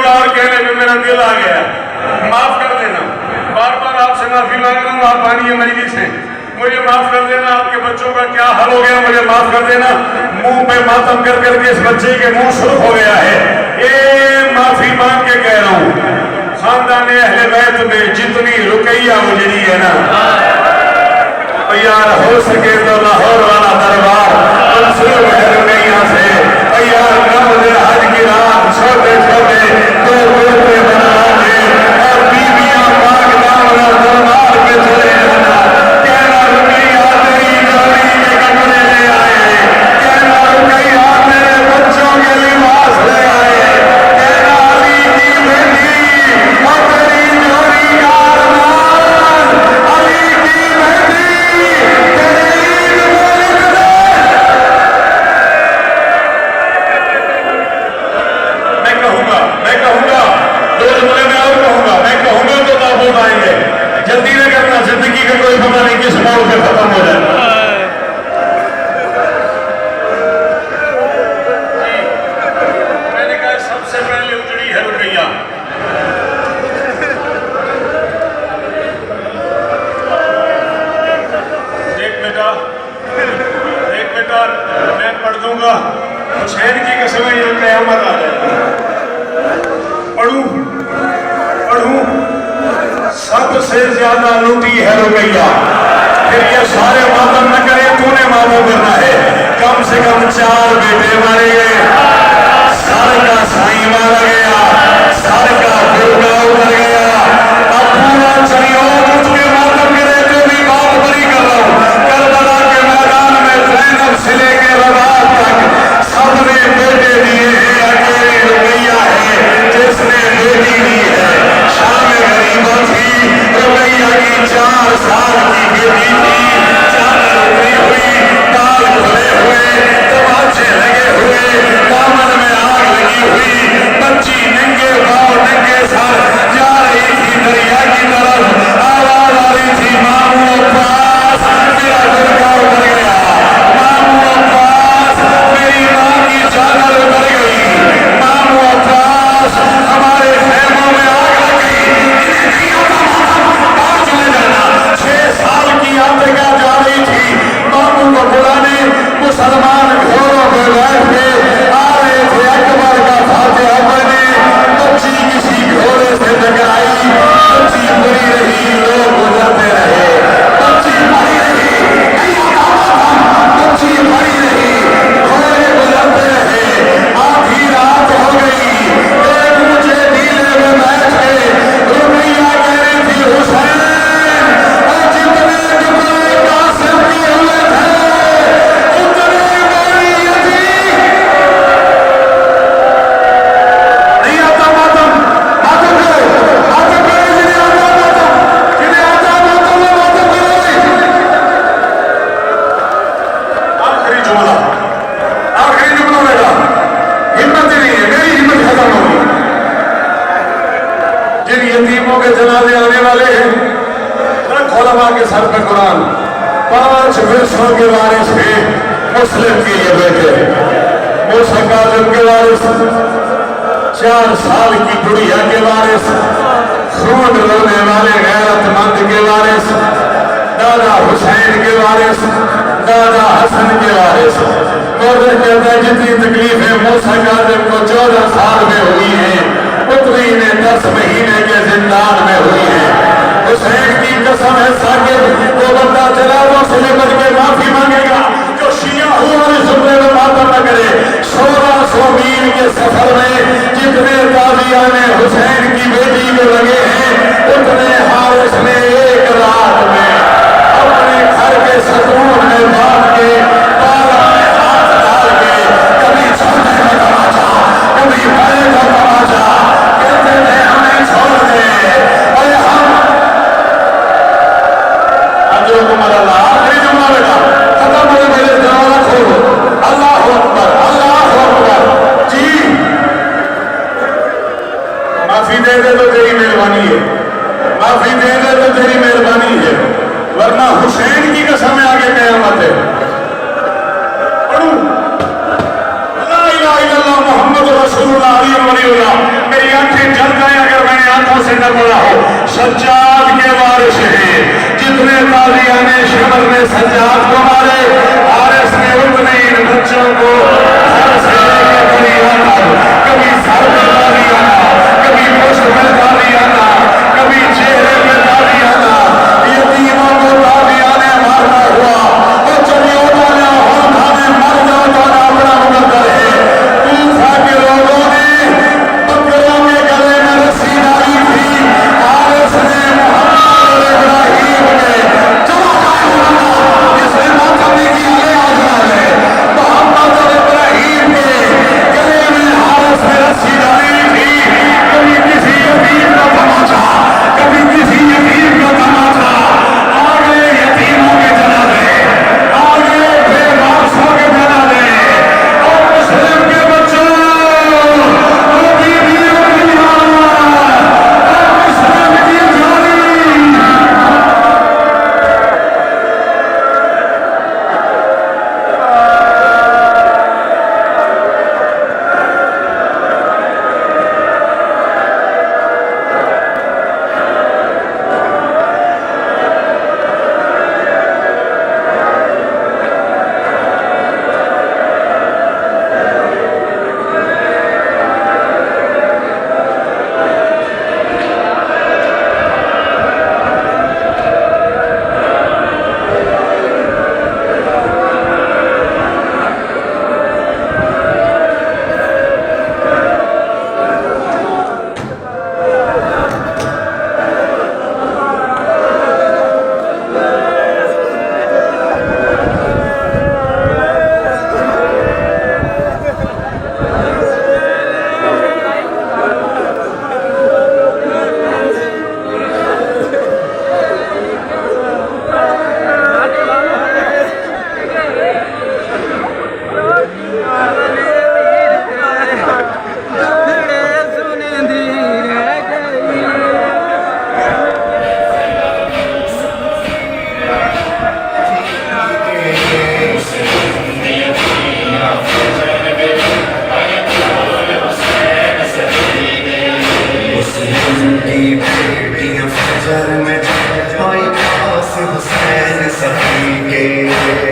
ہوگا اور کہنے میں میرا دل آ گیا، معاف کر دینا، بار بار آپ سے معافی مانگ رہا ہوں، آپ بانی مجلس ہیں، مجھے معاف کر دینا، آپ کے بچوں کا کیا حال ہو گیا مجھے معاف کر دینا، منہ پہ ماتم کر کر کے اس بچے کے منہ سرخ ہو گیا ہے، یہ معافی مانگ کے کہہ رہا ہوں۔ خاندان اہل بیت میں جتنی رقیہ اجڑی ہے نا، یار ہو سکے تو لاہور والا دربار منصور ہے رقیہ سے، یار رب دے حج کی رات چھوٹے چھوٹے دو پوتے بنا کے اور بیویاں پاک دامن دربار پہ چلے جانا، کہنا رقیہ تیری جوڑی کے کپڑے لے آئے، کہنا رقیہ میرے بچوں کے لباس لے آئے، کہنا علی کی بیٹی اور تیری جوڑی کا ارمان، علی کی بیٹی جلدی نہ کرنا، زندگی کا کوئی پتہ نہیں کس موڑ پہ ختم ہو جائے۔ میں نے کہا سب سے پہلے اجڑی ہے رقیہ، ایک بیٹا میں پڑھ دوں گا، حسین کی قسمیں یہ قیامت آ جائے، پڑھوں سب سے زیادہ لوٹی ہے رقیہ، پھر یہ سارے ماتم نہ کرے، تو نے ماتم کرنا ہے، کم سے کم 4 بیٹے مارے گئے، سر کا سائی مارا گیا، سر کا فرقہ اتر گیا، اب پورا چریوت اٹھ کے ماتم کرے تو بھی بات بری کر رہا ہوں، کربلا کے میدان میں زینب سے لے کے رباط تک سب نے بیٹے دیے ہیں، اکیلی رقیہ ہے جس نے بیٹی دی ہے، شام غریبہ تھی، رقیہ کی 4 سال کی بیٹی تھی، چادر اتری ہوئی، بال کھلے ہوئے، تماچے لگے ہوئے، دامن میں آگ لگی ہوئی، بچی ننگے پاؤں ننگے سر جا رہی تھی دریا کی طرف، آواز آ رہی تھی مامو عباس، میرا درگاہ اتر گیا، مامو عباس میری ماں کی چادر اتر گئی، مامو عباس ہمارے خیموں میں آگ لگ گئی، 6 سال کی عاتقہ جا رہی تھی، مامو کو بلانے مسلمان گھوڑوں پہ بیٹھ کے آ رہے تھے، اکبر کا فاتحہ پڑھنے، بچی کسی گھوڑے سے ٹکرائی، بچی پڑی رہی، لوگ گزرتے رہے، بچی پڑی رہی، بچی پڑی رہی، گھوڑے گزرتے رہے، آدھی رات ہو گئی، ایک اونچے ٹیلے میں بیٹھ کے رقیہ کہہ رہی تھی حسین اور جتنے ٹکڑے قاسم کیے ہوئے تھے اتنے میری تھی، نہیں آتا ماتم، ماتم کرو، ماتم کرو، جنہیں آتا ماتم، جنہیں آتا ماتم میں ماتم کرو۔ آخری جملہ بیٹا، ہمت ہی نہیں ہے، میری ہمت ختم ہو گئی، جن یتیموں کے جنازے آنے والے ہیں رکھ علماء کے سر پہ قرآن، 5 ورثوں کے وارث ہیں، مسلم کے یہ بیٹے، موسیٰ کاظم کے وارث، 4 سال کی بڑھیا کے وارث، خون رونے والے غیرت مند کے وارث، دادا حسین کے وارث، دادا حسن کے وارث۔ موضوع کہتا ہے جتنی تکلیفیں موسیٰ کاظم کو 14 سال میں ہوئی ہیں اتنی انہیں 10 مہینے کے زندان میں ہوئی ہیں۔ حسین کی قسم ہے ساکت، وہ بندہ جنازوں سے لپٹ کے معافی مانگے گا جو شیعہ ہوا اور اس زمرے میں ماتم نہ کرے۔ 1600 میل کے سفر میں جتنے تازیانے حسین کی بیٹی کو لگے ہیں اتنے حارث نے ایک رات میں اپنے گھر کے ستون میں باندھ کے پالک میں ہاتھ ڈال کے کبھی چھوٹے کا تماچا کبھی بڑے کا تماچا کہتے تھے ہمیں چھوڑ دے اور ہم اجرکم اللہ۔ آخری جملہ بیٹا ختم ہونے پہلے دروازہ کھولو، اللہ اکبر اللہ اکبر۔ جی معافی دے دے تو تیری مہربانی ہے، معافی دے دے تو تیری مہربانی ہے، ورنہ حسین کی قسم آگے قیامت ہے۔ پڑھوں لا الہ الا اللہ محمد رسول اللہ علی ولی اللہ، میری آنکھیں میں پڑا ہو سجاد کے وارث ہیں جتنے قاضیان شمر نے سجاد کو مارے حارث نے اتنے ان بچوں کو سر سے لے کے دریا تک کبھی سر پہ داڑھی آنا کبھی پشت پہ داڑھی آنا کبھی چہرے پہ داڑھی آنا یتیموں کو قاضیانے مارنا ہوا اور چلیوں والے ہر کھانے مر جاؤ تو اپنا مقدر ہے کوفہ کے لوگوں نے بکروں کے گلے میں رسی ڈالی تھی حارث نے محمد اور ابراہیم نے جس نے ماتم نے کی یہ آزاد ہے محمد اور ابراہیم کے گلے میں حارث نے رسی ڈالی تھی کبھی کسی یتیم کا تماچا کبھی کسی یتیم کا تماچا آگے یتیموں کے جنازے آگے بے وارثوں کے جنازے اور مسلم کے بچوں اور بیویوں کی حالت اور مسلم کی جانی فجر میں آئی خاص حسین سخی کے